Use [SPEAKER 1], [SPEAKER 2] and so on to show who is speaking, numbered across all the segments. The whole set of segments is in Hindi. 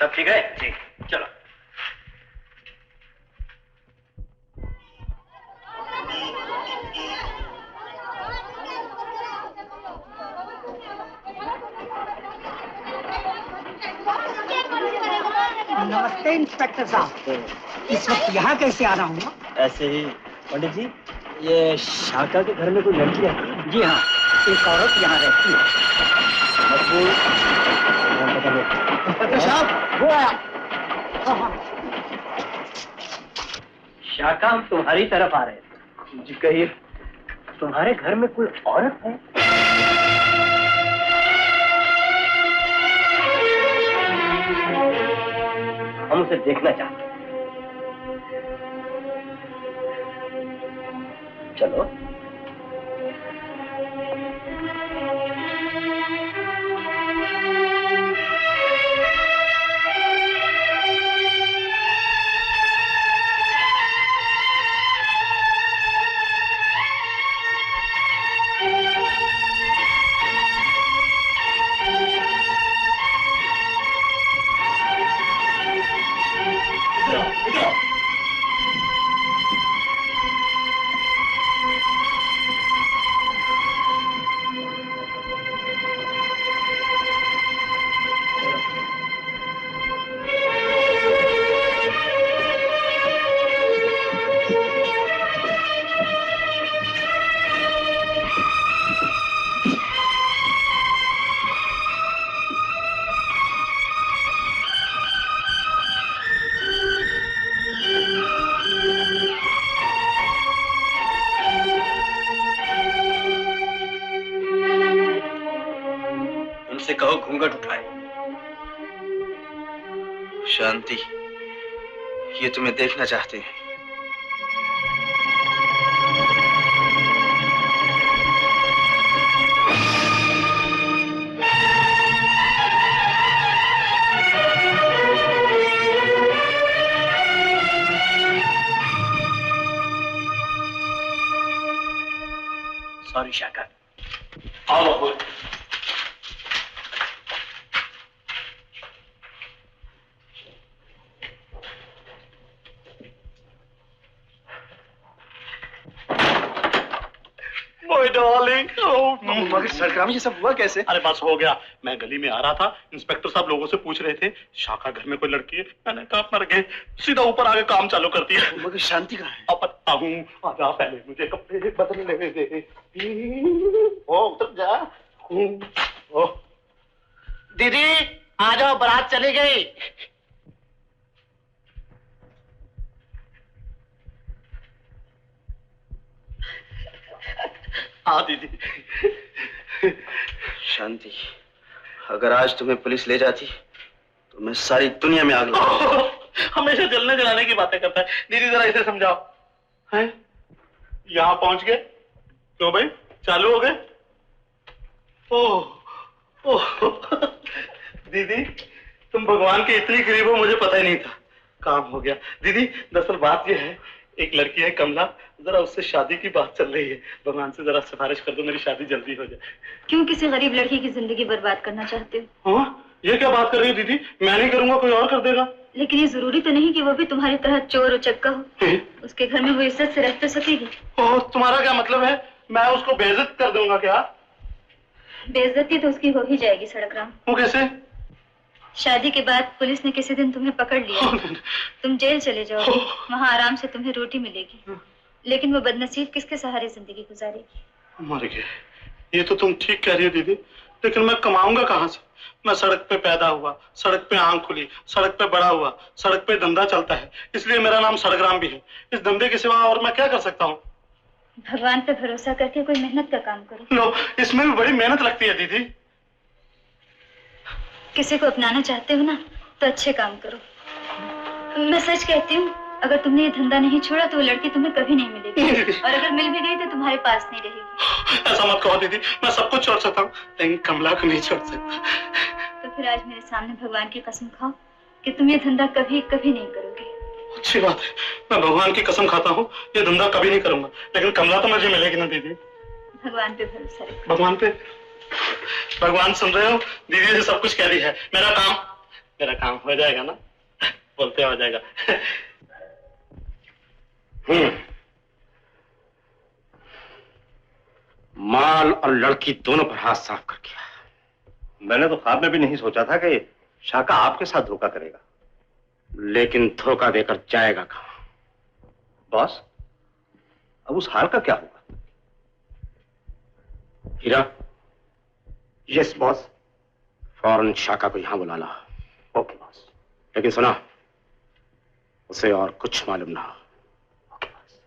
[SPEAKER 1] सब ठीक है? जी चलो।
[SPEAKER 2] नमस्ते इंस्पेक्टर साहब, इस वक्त यहाँ कैसे आ रहा हूँ?
[SPEAKER 3] ऐसे ही। पंडित जी, ये शाका के घर में कोई लड़की रहती है?
[SPEAKER 2] जी हाँ, एक औरत यहाँ रहती है।
[SPEAKER 3] इंस्पेक्टर साहब, वो आया।
[SPEAKER 1] शाका, हम तुम्हारी तरफ आ रहे थे।
[SPEAKER 3] जी कहिए।
[SPEAKER 1] तुम्हारे घर में कोई औरत है? हम उसे देखना चाहते हैं। चलो।
[SPEAKER 3] कहो घूंघट उठाए। शांति, ये तुम्हें देखना चाहते हैं।
[SPEAKER 1] सॉरी शाका। आओ मकबूल।
[SPEAKER 3] मगर सरग्राम ये सब हुआ कैसे?
[SPEAKER 4] अरे बस हो गया। मैं गली में आ रहा था, इंस्पेक्टर साहब लोगों से पूछ रहे थे शाका घर में कोई लड़की है। मैंने कहा मर गए, सीधा ऊपर आके काम चालू कर दिया।
[SPEAKER 3] मगर शांति कहाँ है?
[SPEAKER 4] अब आऊं, आजा, पहले मुझे कपड़े बदलने दे। ओ उतर जा। ओ
[SPEAKER 1] दीदी आ जाओ, बारात चली गई।
[SPEAKER 4] हाँ दीदी।
[SPEAKER 3] शांति, अगर आज तुम्हें पुलिस ले जाती तो मैं सारी दुनिया में आग लगा।
[SPEAKER 4] हमेशा जलने जलाने की बातें करता है। दीदी जरा इसे समझाओ। हैं? यहाँ पहुंच गए? क्यों भाई, चालू हो गए? ओह ओह दीदी, तुम भगवान के इतनी करीब हो, मुझे पता ही नहीं था। काम हो गया। दीदी दरअसल बात यह है, एक लड़की है कमला, जरा उससे शादी की बात चल रही है। भगवान से जरा सिफारिश कर दो, मेरी शादी जल्दी हो जाए।
[SPEAKER 5] क्यों किसी गरीब लड़की की जिंदगी बर्बाद करना चाहते हो?
[SPEAKER 4] हाँ, ये क्या बात कर रही हो दीदी? मैं नहीं करूंगा, कोई और कर देगा।
[SPEAKER 5] लेकिन ये जरूरी तो नहीं कि वो भी तुम्हारी तरह चोर उचक्का हो। उसके घर में वो इज्जत से रह तो सकेगी।
[SPEAKER 4] तुम्हारा क्या मतलब है? मैं उसको बेइज्जत कर दूंगा क्या?
[SPEAKER 5] बेइज्जती तो उसकी हो ही जाएगी सड़कराम।
[SPEAKER 4] वो कैसे?
[SPEAKER 5] शादी के बाद पुलिस ने किसी दिन तुम्हें पकड़ लिया, तुम जेल चले जाओगे, वहाँ आराम से तुम्हें रोटी मिलेगी, लेकिन वो बदनसीब किसके सहारे जिंदगी गुजारेगी?
[SPEAKER 4] मर गए। ये तो तुम ठीक कह रही हो दीदी, लेकिन मैं कमाऊंगा कहाँ से? मैं सड़क पे पैदा हुआ, सड़क पे आंख खुली, सड़क पे बड़ा हुआ, सड़क पे धंधा चलता है, इसलिए मेरा नाम सड़कराम भी है। इस धंधे के सिवा और मैं क्या कर सकता हूँ?
[SPEAKER 5] भगवान पे भरोसा करके कोई मेहनत का काम करो।
[SPEAKER 4] लो, इसमें भी बड़ी मेहनत लगती है दीदी।
[SPEAKER 5] किसी को अपनाना चाहते हो ना, तो अच्छे काम करो। मैं सच कहती हूँ, अगर तुमने ये धंधा नहीं छोड़ा तो वो लड़की तुम्हें कभी नहीं मिलेगी, और अगर मिल भी गई तो तुम्हारे पास नहीं रहेगी।
[SPEAKER 4] ऐसा मत कहो दीदी, मैं सब कुछ छोड़ सकता हूँ, लेकिन कमला को नहीं छोड़ सकता।
[SPEAKER 5] तो फिर आज मेरे सामने भगवान की कसम खाओ कि तुम ये धंधा कभी कभी नहीं करोगे।
[SPEAKER 4] अच्छी बात है, मैं भगवान की कसम खाता हूँ, ये धंधा कभी नहीं करूंगा, लेकिन कमला तो मुझे मिलेगी ना दीदी।
[SPEAKER 5] भगवान पे भरोसा रखो।
[SPEAKER 4] भगवान पे? भगवान सुन रहे हो, दीदी से सब कुछ कह दी है। मेरा काम मेरा काम हो जाएगा ना? बोलते हो जाएगा।
[SPEAKER 6] माल और लड़की दोनों पर हाथ साफ कर दिया।
[SPEAKER 7] मैंने तो ख्वाब में भी नहीं सोचा था कि शाका आपके साथ धोखा करेगा।
[SPEAKER 6] लेकिन धोखा देकर जाएगा कहां?
[SPEAKER 7] बॉस, अब उस हाल का क्या होगा?
[SPEAKER 6] हीरा,
[SPEAKER 7] यस बॉस।
[SPEAKER 6] फौरन शाका को यहां बुला ला।
[SPEAKER 7] Okay boss.
[SPEAKER 6] लेकिन सुना, उसे और कुछ मालूम ना हो।
[SPEAKER 7] Okay boss.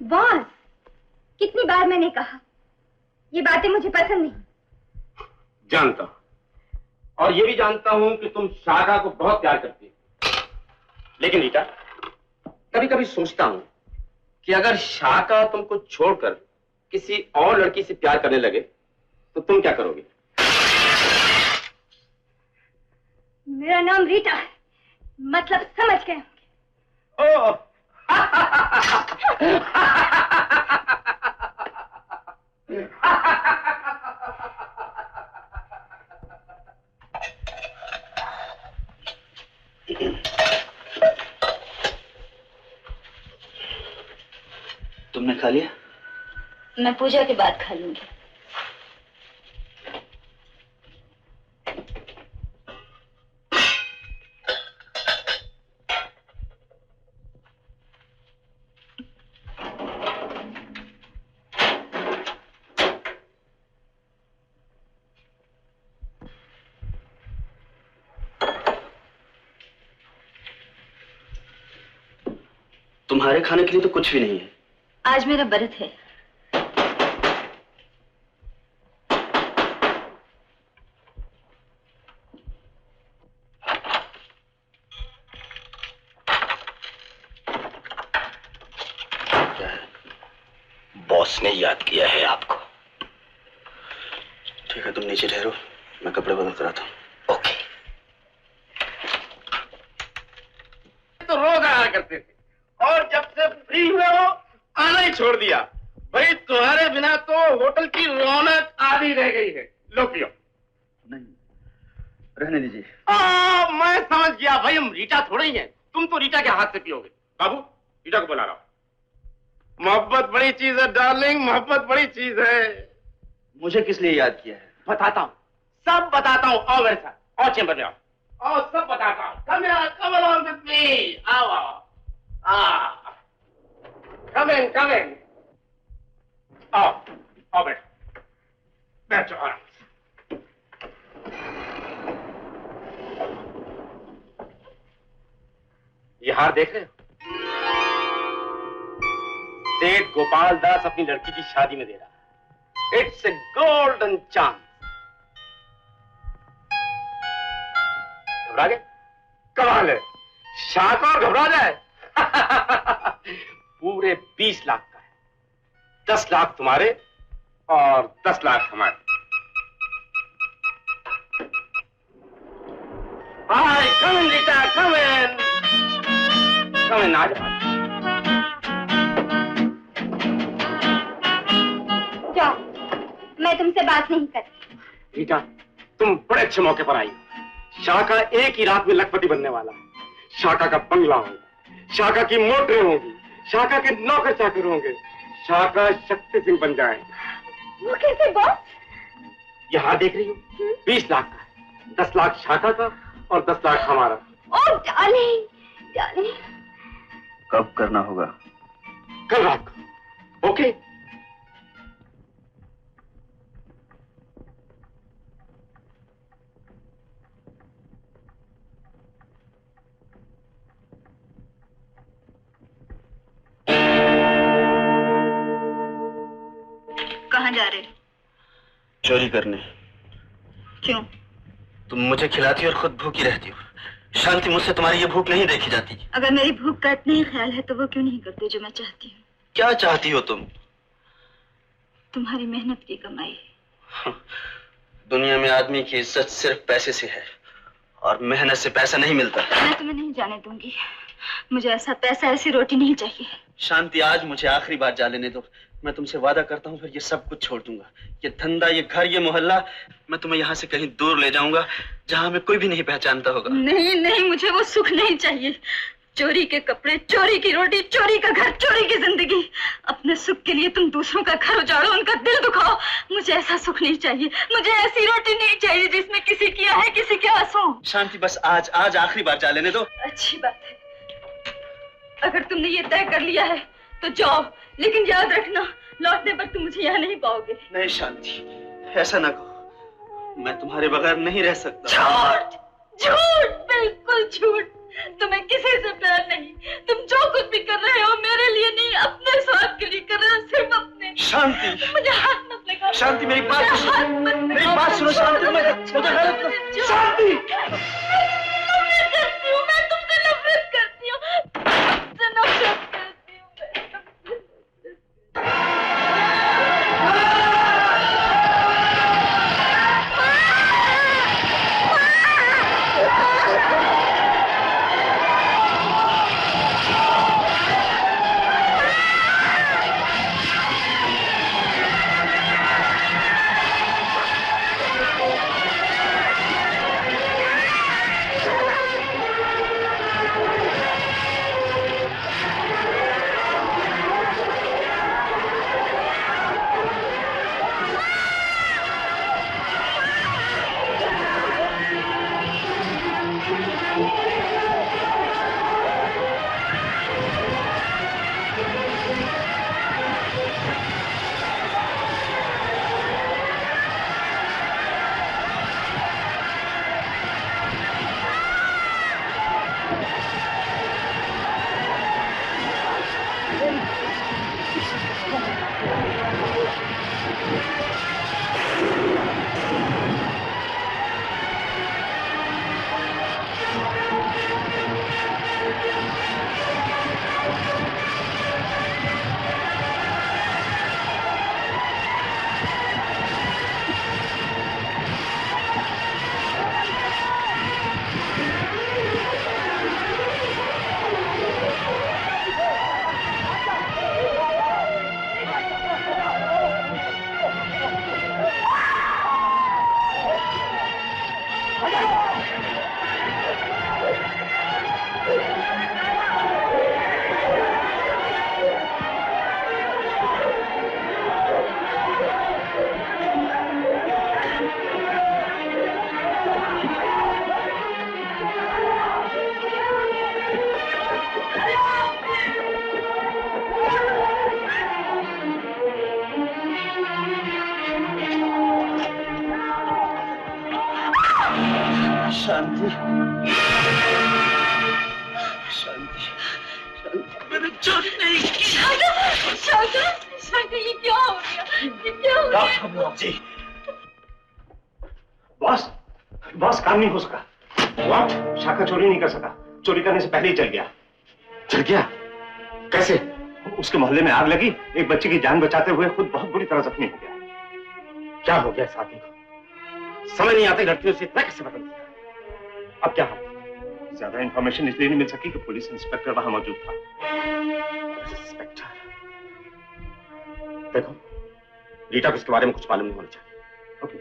[SPEAKER 5] बॉस, कितनी बार मैंने कहा, ये बातें मुझे पसंद नहीं।
[SPEAKER 6] जानता हूं, और ये भी जानता हूं कि तुम शाका को बहुत प्यार करती हो। लेकिन रीटा, कभी कभी सोचता हूं कि अगर शाका तुमको छोड़कर किसी और लड़की से प्यार करने लगे तो तुम क्या करोगे?
[SPEAKER 5] मेरा नाम रीटा है, मतलब समझ गए होंगे।
[SPEAKER 6] ओह!
[SPEAKER 3] तुमने खा लिया?
[SPEAKER 5] मैं पूजा के बाद खा लूंगी।
[SPEAKER 3] तुम्हारे खाने के लिए तो कुछ भी नहीं है।
[SPEAKER 5] आज मेरा व्रत है।
[SPEAKER 3] बॉस ने याद किया है आपको। ठीक है, तुम नीचे ठहरो, मैं कपड़े बदल कर आता हूँ। ओके।
[SPEAKER 6] तो रोज आया करते थे, और जब से फ्री हुए हो आना ही छोड़ दिया। भाई तुम्हारे बिना तो होटल की रौनक आधी रह गई है। लो पियो।
[SPEAKER 3] नहीं, रहने दीजिए।
[SPEAKER 6] मैं समझ गया भाई, हम रीटा थोड़े ही हैं, तुम तो रीटा के हाथ से पियोगे। बाबू, रीटा को बुला रहा हूं। मोहब्बत बड़ी चीज है डार्लिंग, मोहब्बत बड़ी चीज है।
[SPEAKER 3] मुझे किस लिए याद किया है?
[SPEAKER 6] बताता हूँ, सब बताता हूँ। आओ मेरे साथ, आओ चेंबर में आओ। आओ, सब बताता हूँ। Come here, come along with me. आओ आओ। Come in, come in. आओ, आओ बैठो, बैठो आराम से। ये हार देख रहे हो? सेठ गोपाल दास अपनी लड़की की शादी में दे रहा है। It's a golden chance. घबरा गए? कमाल है, शाका और घबरा जाए। पूरे 20 लाख का है। 10 लाख तुम्हारे और 10 लाख हमारे। हाय, कम इन रीटा, कम इन। कम इन, आ जाओ।
[SPEAKER 5] जाओ, मैं तुमसे बात नहीं करती।
[SPEAKER 6] रीटा, तुम बड़े अच्छे मौके पर आई हो। शाका एक ही रात में लखपति बनने वाला है। शाका का बंगला होगा, शाका की मोटरें होंगी, शाका के नौकर चाकर होंगे, शाका शक्ति सिंह बन जाएगा।
[SPEAKER 5] वो कैसे बॉस?
[SPEAKER 6] यहाँ देख रही हो, 20 लाख का है। 10 लाख शाका का और 10 लाख हमारा।
[SPEAKER 5] ओह डार्लिंग, डार्लिंग।
[SPEAKER 3] कब करना होगा?
[SPEAKER 6] कल रात को। ओके?
[SPEAKER 5] कहाँ जा रहे हो?
[SPEAKER 3] चोरी करने।
[SPEAKER 5] क्यों?
[SPEAKER 3] तुम मुझे खिलाती और खुद भूखी रहती हो। शांति, मुझसे तुम्हारी ये भूख नहीं देखी जाती।
[SPEAKER 5] अगर मेरी भूख का इतना ही ख्याल है तो वो क्यों नहीं करते जो मैं चाहती हूँ?
[SPEAKER 3] क्या चाहती हो तुम?
[SPEAKER 5] तुम्हारी मेहनत की कमाई।
[SPEAKER 3] दुनिया में आदमी की इज्जत सिर्फ पैसे से है, और मेहनत से पैसा नहीं मिलता।
[SPEAKER 5] मैं तुम्हें नहीं जाने दूंगी। मुझे ऐसा पैसा, ऐसी रोटी नहीं चाहिए।
[SPEAKER 3] शांति, आज मुझे आखिरी बार जा लेने दो। मैं तुमसे वादा करता हूँ फिर ये सब कुछ छोड़ दूंगा। ये धंधा, ये घर, ये मोहल्ला, मैं तुम्हें यहाँ से कहीं दूर ले जाऊंगा जहाँ हमें कोई भी नहीं पहचानता होगा।
[SPEAKER 5] नहीं नहीं, मुझे वो सुख नहीं चाहिए। चोरी के कपड़े, चोरी की रोटी, चोरी का घर, चोरी की जिंदगी। अपने सुख के लिए तुम दूसरों का घर उजाड़ो, उनका दिल दुखाओ। मुझे ऐसा सुख नहीं चाहिए। मुझे ऐसी रोटी नहीं चाहिए जिसमें किसी की आहे, किसी के आंसू।
[SPEAKER 3] शांति, बस आज आखिरी बार जा लेने दो।
[SPEAKER 5] अच्छी बात है। अगर तुमने ये तय कर लिया है तो जाओ, लेकिन याद रखना लौटने पर तुम मुझे यहाँ नहीं पाओगे।
[SPEAKER 3] नहीं शांति, ऐसा ना कहो। मैं तुम्हारे बगैर नहीं रह सकता।
[SPEAKER 5] झूठ, झूठ, बिल्कुल झूठ। तुम्हें किसी से प्यार नहीं। तुम जो कुछ भी कर रहे हो मेरे लिए नहीं, अपने स्वार्थ के लिए कर रहे हो, सिर्फ अपने।
[SPEAKER 3] शांति,
[SPEAKER 5] मुझे हाथ मत लगाओ।
[SPEAKER 3] शांति, मेरी बात सुनो। मेरी बात सुनो शांति। मैं शांति,
[SPEAKER 5] मैं तुमसे नफरत करती हूँ। तुमसे नफरत करती हूँ।
[SPEAKER 3] शांति, शांति, शांति, मैंने चोरी नहीं की।
[SPEAKER 5] शांति, ये क्या हो गया? ये क्या हो गया?
[SPEAKER 3] जी,
[SPEAKER 7] बॉस, बॉस काम नहीं हो सका। व्हाट? शाखा चोरी नहीं कर सका। चोरी करने से पहले ही चल गया। चल गया? कैसे? उसके मोहल्ले में आग लगी, एक बच्चे की जान बचाते हुए खुद बहुत बुरी तरह जख्मी हो गया। क्या हो गया साथी को? समझ नहीं आती लड़कियों से इतना कैसे बदल दिया। अब क्या हाल? ज्यादा इंफॉर्मेशन इसलिए नहीं मिल सकी कि पुलिस इंस्पेक्टर वहां मौजूद था। Police inspector? देखो, रीटा को इसके बारे में कुछ मालूम नहीं होना चाहिए। ओके।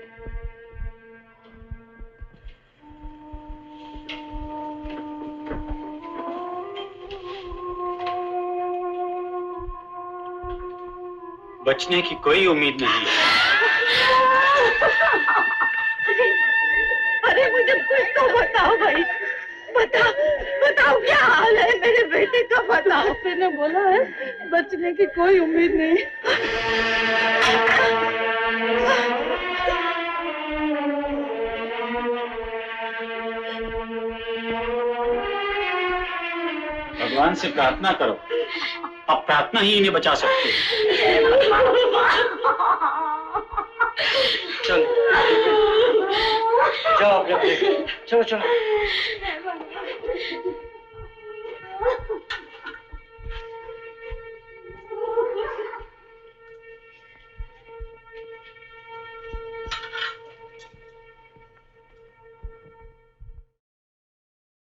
[SPEAKER 6] बचने की कोई उम्मीद नहीं है।
[SPEAKER 5] अरे मुझे कुछ तो बताओ भाई, बताओ बताओ क्या हाल है मेरे बेटे का, बताओ। मैंने बोला है बचने की कोई उम्मीद नहीं।
[SPEAKER 6] भगवान से प्रार्थना करो, अब प्रार्थना ही इन्हें बचा सकती है।
[SPEAKER 3] चलो जाओ अपने, चलो चलो।